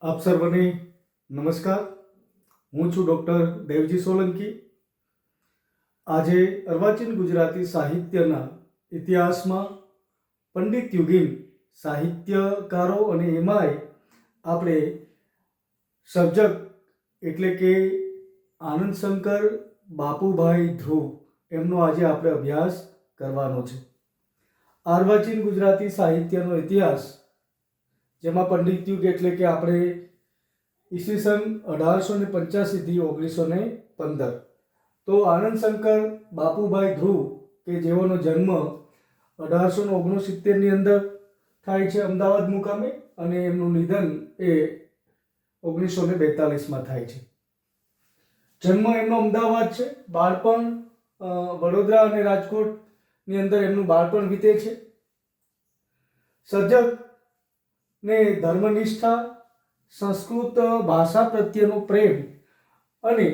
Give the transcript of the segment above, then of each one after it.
આપ સર્વને નમસ્કાર. હું છું ડૉક્ટર દેવજી સોલંકી. આજે અર્વાચીન ગુજરાતી સાહિત્યના ઇતિહાસમાં પંડિત યુગીન સાહિત્યકારો અને એમાંય આપણે સર્જક એટલે કે આનંદશંકર બાપુભાઈ ધ્રુવ એમનો આજે આપણે અભ્યાસ કરવાનો છે. અર્વાચીન ગુજરાતી સાહિત્યનો ઇતિહાસ, જેમાં પંડિત યુગ એટલે કે આપણે ઈસવીસન 1885 થી 1915. તો આનંદશંકર બાપુભાઈ ધ્રુવ કે જેઓનો જન્મ 1869 ની અંદર થાય છે અમદાવાદ મુકામે, અને એમનું નિધન એ 1942 થાય છે. જન્મ એમનો અમદાવાદ છે, બાળપણ વડોદરા અને રાજકોટની અંદર એમનું બાળપણ વીતે છે. સર્જક ને ધર્મનિષ્ઠા, સંસ્કૃત ભાષા પ્રત્યેનો પ્રેમ અને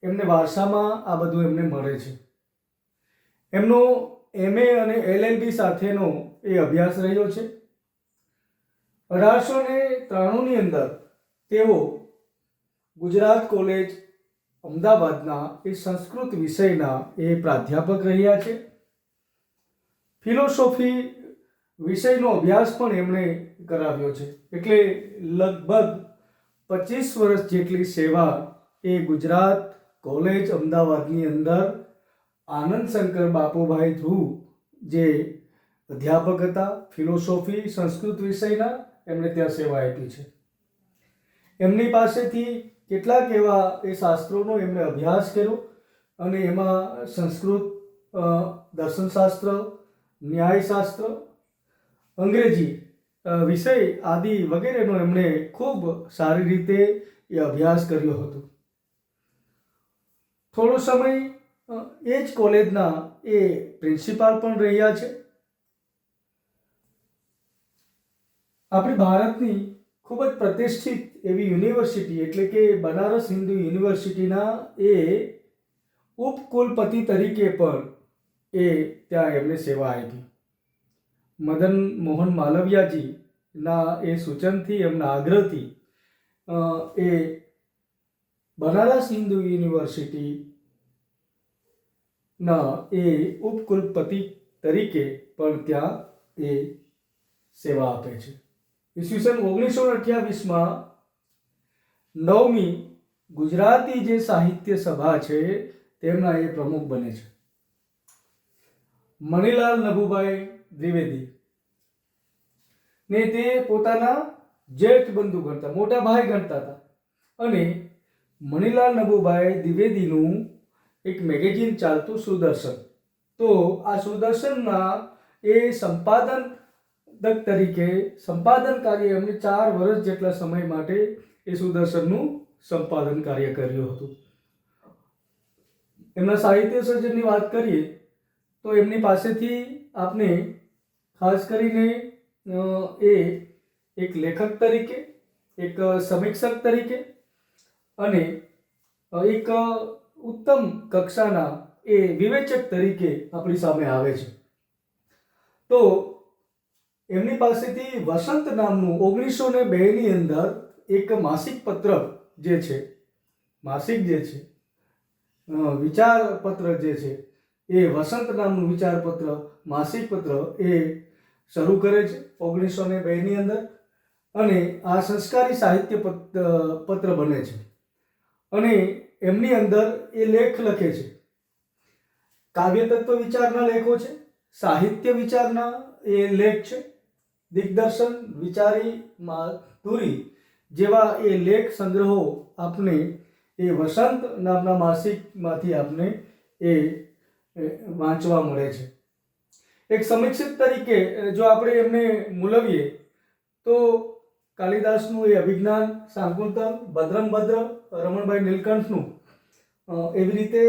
એમને વારસામાં આ બધું એમને મળે છે. એમનો MA અને LLB સાથેનો એ અભ્યાસ રહ્યો છે. 1893 ની અંદર તેઓ ગુજરાત કોલેજ અમદાવાદના એ સંસ્કૃત વિષયના એ પ્રાધ્યાપક રહ્યા છે. ફિલોસોફી વિષયનો અભ્યાસ પણ એમણે કરાવ્યો છે. એટલે લગભગ 25 વર્ષ જેટલી સેવા એ ગુજરાત કોલેજ અમદાવાદની અંદર આનંદશંકર બાપુભાઈ ધ્રુવ જે અધ્યાપક હતા ફિલોસોફી સંસ્કૃત વિષયના, એમણે ત્યાં સેવા આપી છે. એમની પાસેથી કેટલાક એવા એ શાસ્ત્રોનો એમણે અભ્યાસ કર્યો, અને એમાં સંસ્કૃત દર્શનશાસ્ત્ર, ન્યાયશાસ્ત્ર, અંગ્રેજી વિષય આદિ વગેરેનો એમણે ખૂબ સારી રીતે એ અભ્યાસ કર્યો હતો. થોડો સમય એ જ કોલેજના એ પ્રિન્સિપાલ પણ રહ્યા છે. આપણી ભારતની ખૂબ જ પ્રતિષ્ઠિત એવી યુનિવર્સિટી એટલે કે બનારસ હિન્દુ યુનિવર્સિટીના એ ઉપકુલપતિ તરીકે પણ એ ત્યાં એમને સેવા આપી. મદન મોહન માલવિયાજી ના એ સૂચનથી, એમના આગ્રહથી એ બનારસ હિન્દુ યુનિવર્સિટી ના એ ઉપકુલપતિ તરીકે પણ ત્યાં એ સેવા આપે છે. ઈસવીસન 1928માં 9મી ગુજરાતી જે સાહિત્ય સભા છે તેમના એ પ્રમુખ બને છે. મણિલાલ નભુભાઈ દ્વિવેદી ને તે પોતાના જેઠ બંધુ ગણતા, મોટા ભાઈ ગણતા હતા. અને મણિલાલ નભુભાઈ દ્વિવેદીનું એક મેગેઝિન ચાલતું સુદર્શન. તો આ સુદર્શનના એ સંપાદક તરીકે સંપાદન કાર્ય એમણે 4 વર્ષ જેટલા સમય માટે એ સુદર્શનનું સંપાદન કાર્ય કર્યું હતું. એમના સાહિત્ય સર્જનની વાત કરીએ તો એમની પાસેથી આપને ખાસ કરીને એ એક લેખક તરીકે, એક સમીક્ષક તરીકે અને એક ઉત્તમ કક્ષાના એ વિવેચક તરીકે આપણી સામે આવે છે. તો એમની પાસેથી વસંત નામનું 1902 ની અંદર એક માસિક પત્ર જે છે, વિચાર પત્ર જે છે, એ વસંત નામનું વિચાર પત્ર, માસિક પત્ર એ શરૂ કરે છે 1902 ની અંદર. અને આ સંસ્કારી સાહિત્ય પત્ર બને છે. અને એમની અંદર એ લેખ લખે છે. કાવ્ય તત્વ વિચારના લેખો છે, સાહિત્ય વિચારના એ લેખ છે, દિગ્દર્શન, વિચારી, માધુરી જેવા એ લેખ સંગ્રહો આપને એ વસંત નામના માસિકમાંથી આપને એ વાંચવા મળે છે. એક સમીક્ષક તરીકે જો આપણે એમને મૂલવીએ તો કાલિદાસનું એ અભિજ્ઞાન શાકુંતલ, ભદ્રંભદ્ર, રમણભાઈ નીલકંઠનું એવી રીતે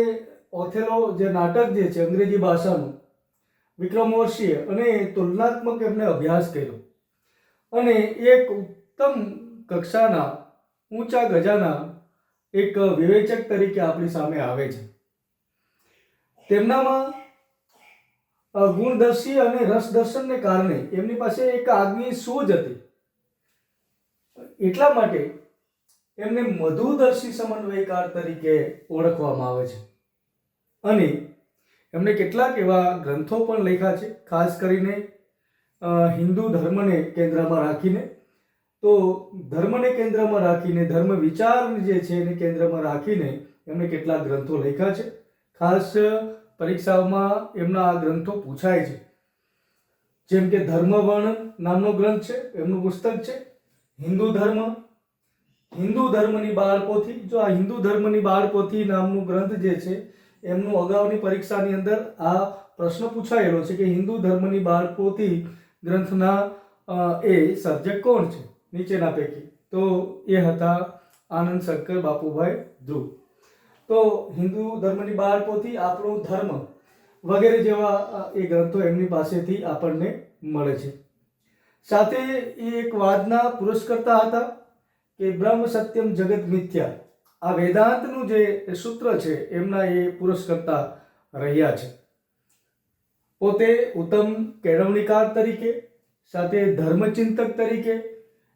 ઓથેલો જે નાટક જે છે અંગ્રેજી ભાષાનું, વિક્રમોર્ષીય, અને તુલનાત્મક એમને અભ્યાસ કર્યો. અને એક ઉત્તમ કક્ષાના ઊંચા ગજાના એક વિવેચક તરીકે આપણી સામે આવે છે. તેમનામાં ગુણદર્શી અને રસદર્શનને કારણે એમની પાસે એક આગવી સૂઝ હતી. એટલા માટે એમને મધુદર્શી સમન્વયકાર તરીકે ઓળખવામાં આવે છે. અને એમણે કેટલાક એવા ગ્રંથો પણ લખ્યા છે, ખાસ કરીને હિન્દુ ધર્મને કેન્દ્રમાં રાખીને. તો ધર્મને કેન્દ્રમાં રાખીને, ધર્મ વિચાર જે છે એને કેન્દ્રમાં રાખીને એમણે કેટલાક ગ્રંથો લખ્યા છે. ખાસ પરીક્ષાઓમાં એમના આ ગ્રંથો પૂછાય છે. જેમ કે ધર્મવર્ણન નામનો ગ્રંથ છે, એમનું પુસ્તક છે. હિન્દુ ધર્મની બાળપોથી. જો આ હિન્દુ ધર્મની બાળપોથી નામનું ગ્રંથ જે છે એમનું અગાઉની પરીક્ષાની અંદર આ પ્રશ્ન પૂછાયેલો છે કે હિન્દુ ધર્મની બાળપોથી ગ્રંથના એ સર્જક કોણ છે નીચેના પૈકી? તો એ હતા આનંદ શંકર બાપુભાઈ ધ્રુવ. તો હિન્દુ ધર્મની બાળપોથી, આપણો ધર્મ વગેરે જેવા એ ગ્રંથો એમની પાસેથી આપણને મળે છે. સાથે એ એક વાદના પુરસ્કર્તા હતા કે બ્રહ્મ સત્યમ જગત મિથ્યા, આ વેદાંતનું જે સૂત્ર છે એમના એ પુરસ્કર્તા રહ્યા છે. પોતે ઉત્તમ કેળવણીકાર તરીકે, સાથે ધર્મચિંતક તરીકે,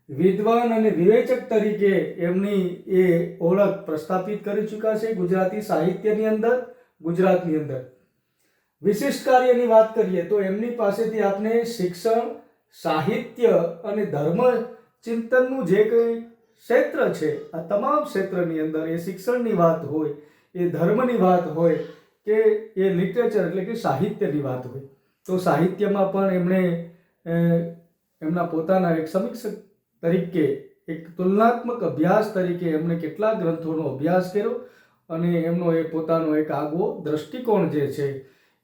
વિદ્વાન અને વિવેચક તરીકે એમની એ ઓળખ પ્રસ્થાપિત કરી ચૂક્યા છે ગુજરાતી સાહિત્યની અંદર, ગુજરાતની અંદર. વિશિષ્ટ કાર્યની વાત કરીએ તો એમની પાસેથી આપણે શિક્ષણ, સાહિત્ય અને ધર્મ ચિંતનનું જે કંઈ ક્ષેત્ર છે, આ તમામ ક્ષેત્રની અંદર એ શિક્ષણની વાત હોય, એ ધર્મની વાત હોય કે એ લિટરેચર એટલે કે સાહિત્યની વાત હોય, તો સાહિત્યમાં પણ એમણે એમના પોતાના એક સમીક્ષક તરીકે, એક તુલનાત્મક અભ્યાસ તરીકે એમણે કેટલાક ગ્રંથોનો અભ્યાસ કર્યો અને એમનો એ પોતાનો એક આગવો દ્રષ્ટિકોણ જે છે,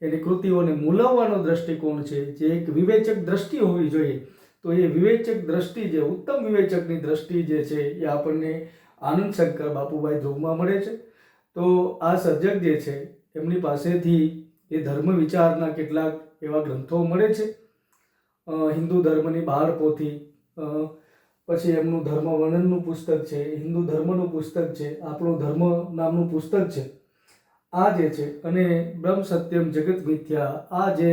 એની કૃતિઓને મૂલવવાનો દ્રષ્ટિકોણ છે, જે એક વિવેચક દ્રષ્ટિ હોવી જોઈએ, તો એ વિવેચક દ્રષ્ટિ, જે ઉત્તમ વિવેચકની દ્રષ્ટિ જે છે એ આપણને આનંદ શંકર બાપુભાઈ ધ્રુવમાં મળે છે. તો આ સર્જક જે છે એમની પાસેથી એ ધર્મ વિચારના કેટલાક એવા ગ્રંથો મળે છે. હિન્દુ ધર્મની બાળપોથી, પછી એમનું ધર્મ વર્ણનનું પુસ્તક છે, હિન્દુ ધર્મનું પુસ્તક છે, આપણો ધર્મ નામનું પુસ્તક છે, આ જે છે, અને બ્રહ્મ સત્યમ જગત મિથ્યા, આ જે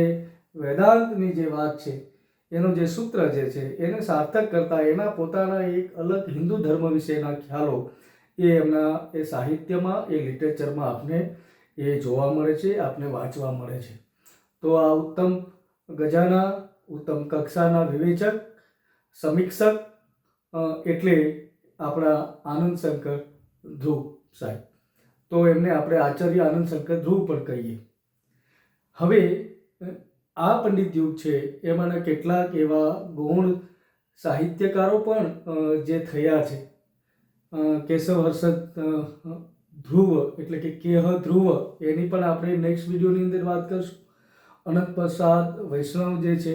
વેદાંતની જે વાત છે એનો જે સૂત્ર જે છે એને સાર્થક કરતા એના પોતાના એક અલગ હિન્દુ ધર્મ વિશેના ખ્યાલો એ એમના એ સાહિત્યમાં, એ લિટરેચરમાં આપને એ જોવા મળે છે, આપને વાંચવા મળે છે. તો આ ઉત્તમ ગજાના, ઉત્તમ કક્ષાના વિવેચક, સમીક્ષક એટલે આપણા આનંદ શંકર ધ્રુવ સાહેબ. તો એમને આપણે આચાર્ય આનંદ શંકર ધ્રુવ પણ કહીએ. હવે આ પંડિત યુગ છે એમાંના કેટલાક એવા ગૌણ સાહિત્યકારો પણ જે થયા છે. કેશવ હર્ષદ ધ્રુવ એટલે કે કેહ ધ્રુવ, એની પણ આપણે નેક્સ્ટ વિડીયોની અંદર વાત કરીશું. અનંત પ્રસાદ વૈષ્ણવ જે છે